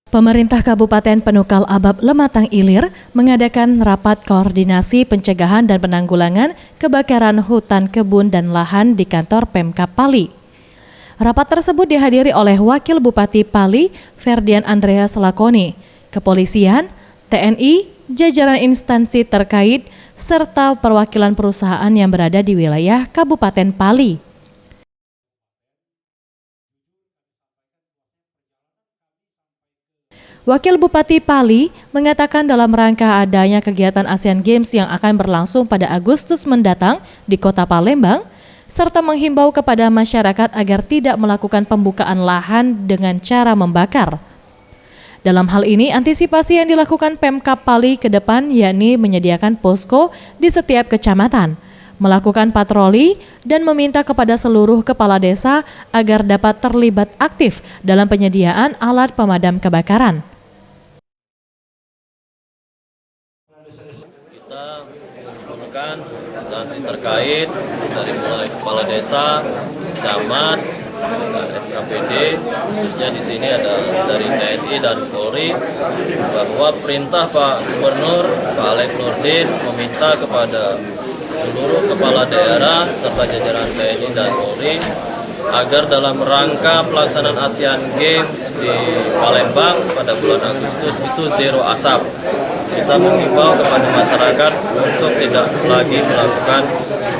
Pemerintah Kabupaten Penukal Abab Lematang Ilir mengadakan rapat koordinasi pencegahan dan penanggulangan kebakaran hutan, kebun, dan lahan di kantor Pemkab Pali. Rapat tersebut dihadiri oleh Wakil Bupati Pali, Ferdian Andreas Lakoni, Kepolisian, TNI, jajaran instansi terkait, serta perwakilan perusahaan yang berada di wilayah Kabupaten Pali. Wakil Bupati Pali mengatakan dalam rangka adanya kegiatan Asian Games yang akan berlangsung pada Agustus mendatang di Kota Palembang, serta menghimbau kepada masyarakat agar tidak melakukan pembukaan lahan dengan cara membakar. Dalam hal ini, antisipasi yang dilakukan Pemkab Pali ke depan yakni menyediakan posko di setiap kecamatan, melakukan patroli, dan meminta kepada seluruh kepala desa agar dapat terlibat aktif dalam penyediaan alat pemadam kebakaran. Kita mengumpulkan instansi terkait dari mulai kepala desa, camat, FKPD, khususnya di sini ada dari TNI dan Polri, bahwa perintah Pak Gubernur, Pak Alek Nurdin, meminta kepada seluruh kepala daerah serta jajaran TNI dan Polri agar dalam rangka pelaksanaan Asian Games di Palembang pada bulan Agustus itu zero asap. Kita mengimbau kepada masyarakat untuk tidak lagi melakukan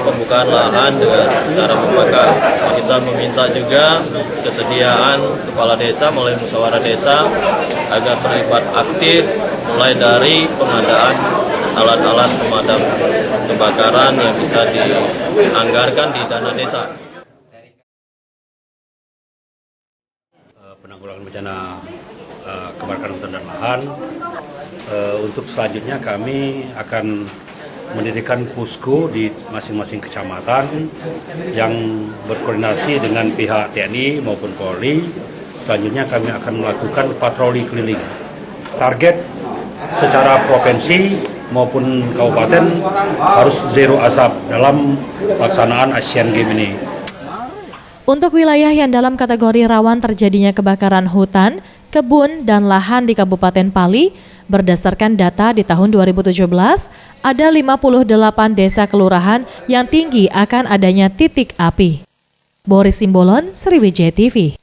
pembukaan lahan dengan cara membakar. Kita meminta juga kesediaan kepala desa melalui musyawarah desa agar terlibat aktif mulai dari pengadaan alat-alat pemadam kebakaran yang bisa dianggarkan di dana desa. Penanggulangan bencana kebakaran hutan dan lahan. Untuk selanjutnya kami akan mendirikan posko di masing-masing kecamatan yang berkoordinasi dengan pihak TNI maupun Polri. Selanjutnya kami akan melakukan patroli keliling. Target secara provinsi maupun kabupaten harus zero asap dalam pelaksanaan Asian Games ini. Untuk wilayah yang dalam kategori rawan terjadinya kebakaran hutan, kebun, dan lahan di Kabupaten Pali, berdasarkan data di tahun 2017, ada 58 desa kelurahan yang tinggi akan adanya titik api. Boris Simbolon, Sriwijaya TV.